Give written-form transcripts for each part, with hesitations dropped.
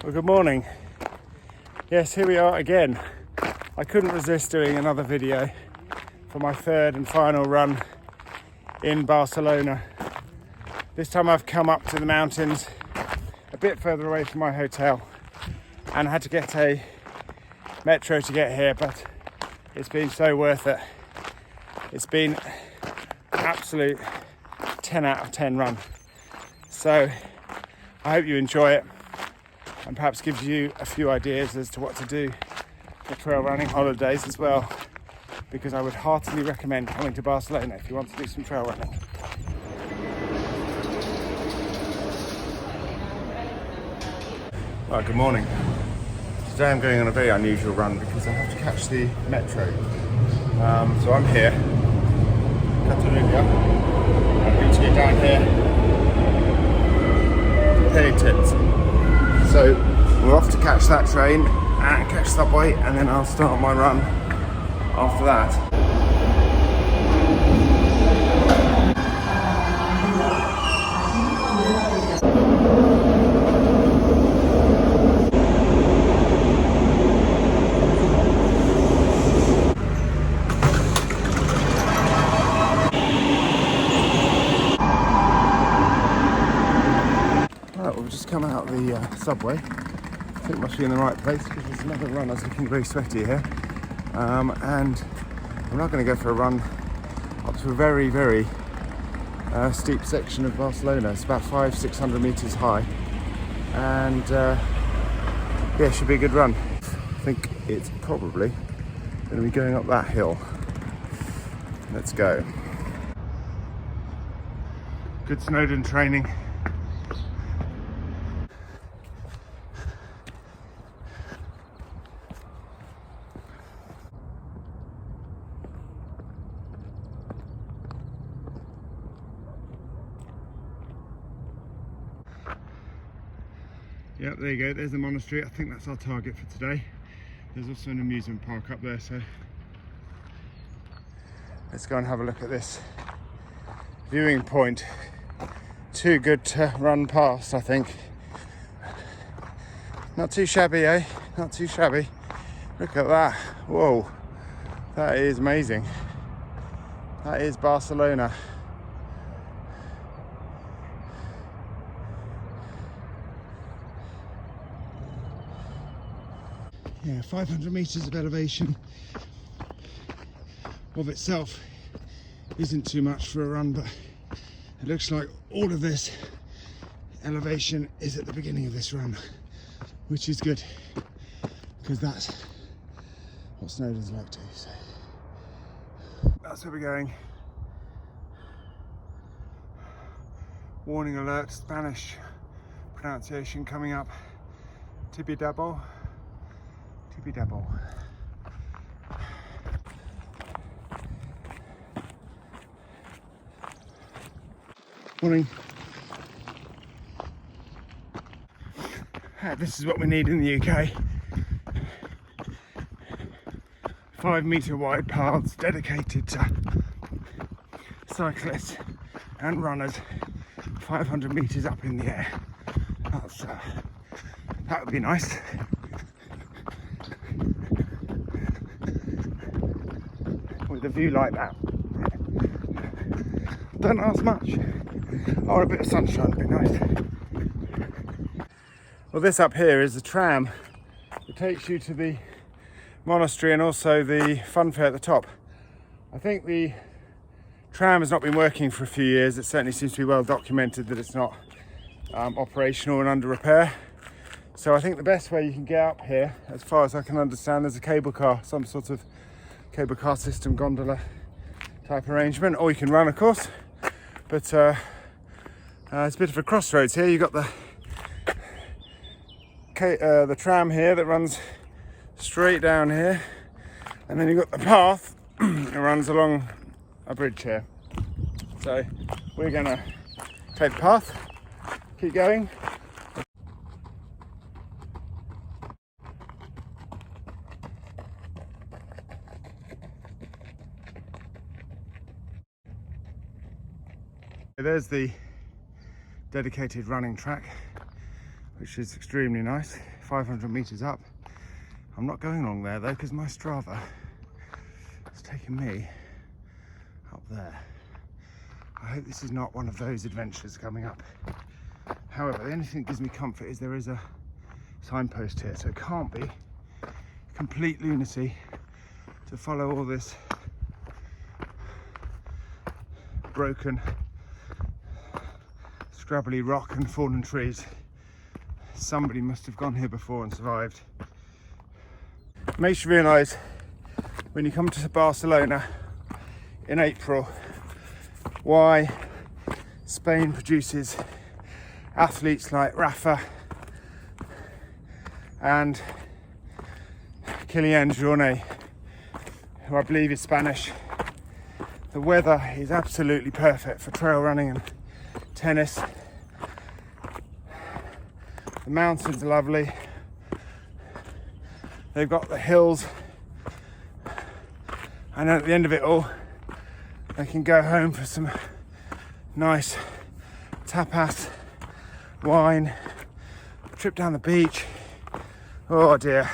Well, good morning. Yes, here we are again. I couldn't resist doing another video for my third and final run in Barcelona. This time I've come up to the mountains a bit further away from my hotel and I had to get a metro to get here, but it's been so worth it. It's been an absolute 10 out of 10 run. So I hope you enjoy it and perhaps gives you a few ideas as to what to do for trail running holidays as well, because I would heartily recommend coming to Barcelona if you want to do some trail running. Well, good morning. Today I'm going on a very unusual run because I have to catch the metro. So I'm here, Catalunya. I need to get down here to Paytits. So we're off to catch that train and catch subway, and then I'll start my run after that. Right, we've just come out of the subway. I think must be in the right place because there's another runner's looking very sweaty here. And I'm now going to go for a run up to a very, very steep section of Barcelona. It's about 500-600 meters high, and yeah, it should be a good run. I think it's probably going to be going up that hill. Let's go. Good Snowdon training. Yep, there you go, there's the monastery. I think that's our target for today. There's also an amusement park up there, so let's go and have a look at this viewing point. Too good to run past, I think. Not too shabby, eh? Not too shabby. Look at that. Whoa, that is amazing. That is Barcelona. Yeah, 500 meters of elevation of itself isn't too much for a run, but it looks like all of this elevation is at the beginning of this run, which is good because that's what Snowdon's like too. So that's where we're going. Warning alert, Spanish pronunciation coming up. Tibidabo. Tibidabo. Morning. This is what we need in the UK. 5-meter wide paths dedicated to cyclists and runners 500 meters up in the air. That would be nice. With a view like that. Don't ask much. Oh, a bit of sunshine would be nice. Well, this up here is the tram that takes you to the monastery and also the fun fair at the top. I think the tram has not been working for a few years. It certainly seems to be well documented that it's not operational and under repair. So I think the best way you can get up here, as far as I can understand, there's a cable car, some sort of cable car system, gondola type arrangement, or you can run, of course. But it's a bit of a crossroads here. You've got the tram here that runs straight down here, and then you've got the path that runs along a bridge here. So we're gonna take the path, keep going. There's the dedicated running track. which is extremely nice. 500 meters up. I'm not going along there though, because my Strava is taking me up there. I hope this is not one of those adventures coming up. However, the only thing that gives me comfort is there is a signpost here, so it can't be complete lunacy to follow all this broken, scrabbly rock and fallen trees. Somebody must have gone here before and survived. It makes you realise when you come to Barcelona in April why Spain produces athletes like Rafa and Kylian Jornet, who I believe is Spanish. The weather is absolutely perfect for trail running and tennis. The mountains are lovely. They've got the hills, and at the end of it all, they can go home for some nice tapas, wine, trip down the beach. Oh dear,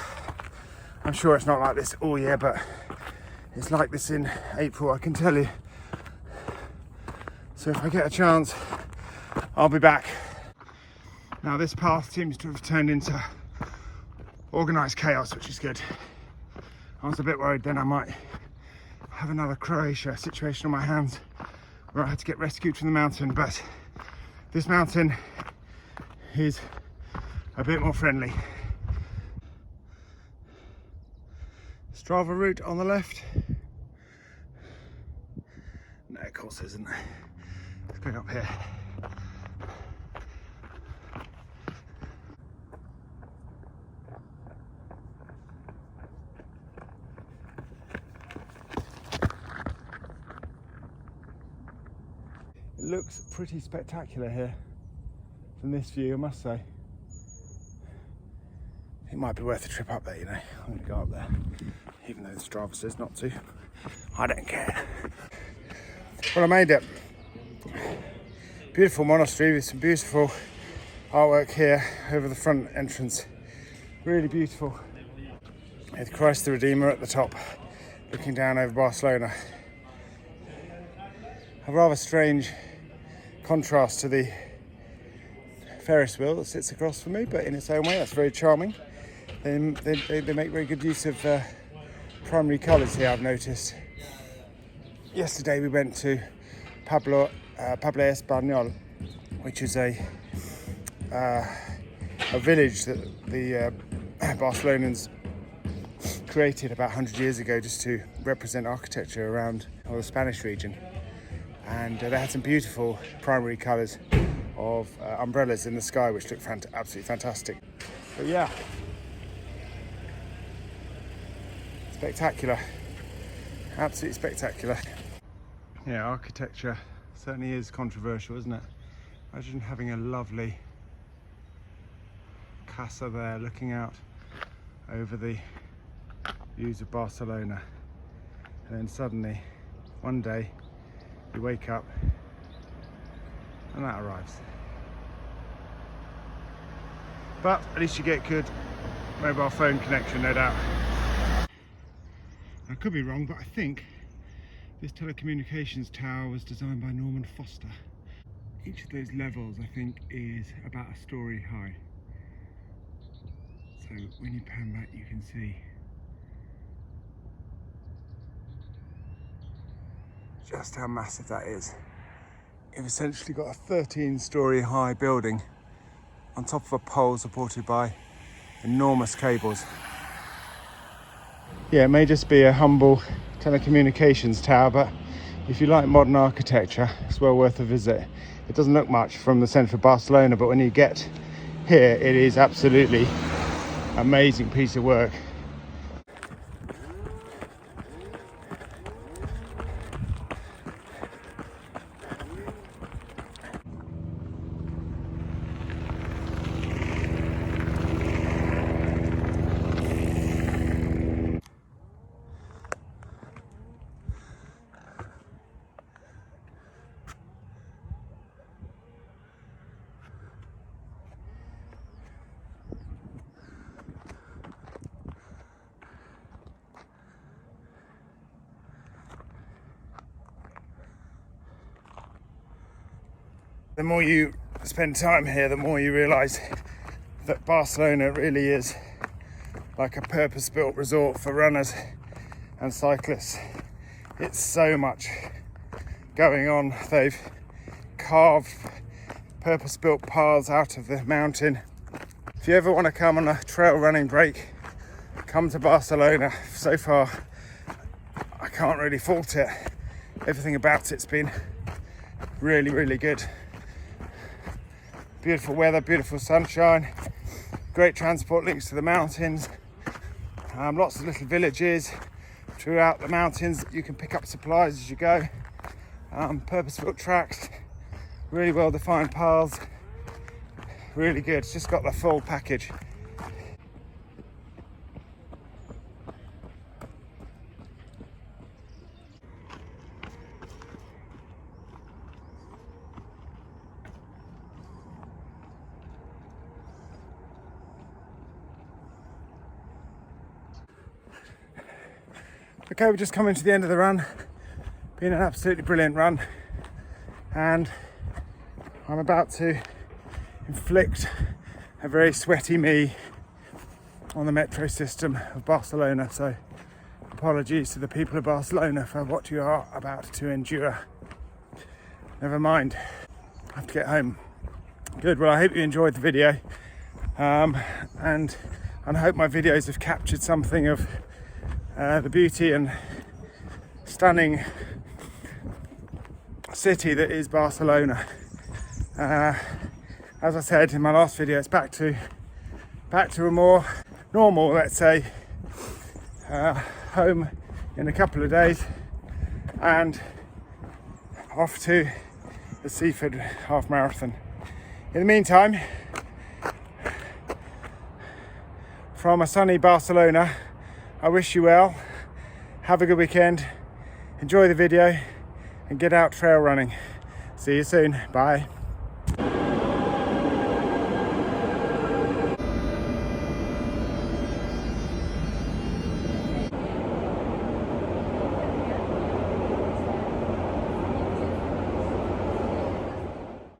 I'm sure it's not like this all year, but it's like this in April, I can tell you. So if I get a chance, I'll be back. Now this path seems to have turned into organised chaos, which is good. I was a bit worried then I might have another Croatia situation on my hands where I had to get rescued from the mountain, but this mountain is a bit more friendly. Strava route on the left. No, of course isn't. Let's go up here. It looks pretty spectacular here from this view, I must say. It might be worth a trip up there, you know. I'm going to go up there, even though the Strava says not to. I don't care. Well, I made it. Beautiful monastery with some beautiful artwork here over the front entrance. Really beautiful. With Christ the Redeemer at the top, looking down over Barcelona. A rather strange contrast to the Ferris wheel that sits across from me, but in its own way, that's very charming. They make very good use of primary colours here, I've noticed. Yesterday we went to Pablo Español, which is a village that the Barcelonans created about 100 years ago just to represent architecture around the Spanish region. And they had some beautiful primary colours of umbrellas in the sky, which looked absolutely fantastic. But yeah, spectacular, absolutely spectacular. Yeah, architecture certainly is controversial, isn't it? Imagine having a lovely casa there looking out over the views of Barcelona, and then suddenly one day you wake up and that arrives. But at least you get good mobile phone connection, no doubt. I could be wrong, but I think this telecommunications tower was designed by Norman Foster. Each of those levels, I think, is about a story high. So when you pan back, you can see just how massive that is. You've essentially got a 13-story high building on top of a pole supported by enormous cables. Yeah, it may just be a humble telecommunications tower, but if you like modern architecture, it's well worth a visit. It doesn't look much from the centre of Barcelona, but when you get here, it is absolutely amazing piece of work. The more you spend time here, the more you realise that Barcelona really is like a purpose-built resort for runners and cyclists. It's so much going on. They've carved purpose-built paths out of the mountain. If you ever want to come on a trail running break, come to Barcelona. So far, I can't really fault it. Everything about it's been really, really good. Beautiful weather, beautiful sunshine, great transport links to the mountains, lots of little villages throughout the mountains that you can pick up supplies as you go, purpose-built tracks, really well-defined paths, really good. It's just got the full package. Okay, we're just coming to the end of the run. Been an absolutely brilliant run, and I'm about to inflict a very sweaty me on the metro system of Barcelona, so apologies to the people of Barcelona for what you are about to endure. Never mind, I have to get home. Good, well I hope you enjoyed the video, and I hope my videos have captured something of the beauty and stunning city that is Barcelona. As I said in my last video, it's back to a more normal, let's say, home in a couple of days, and off to the Seaford half marathon. In the meantime, from a sunny Barcelona, I wish you well, have a good weekend, enjoy the video and get out trail running. See you soon, bye.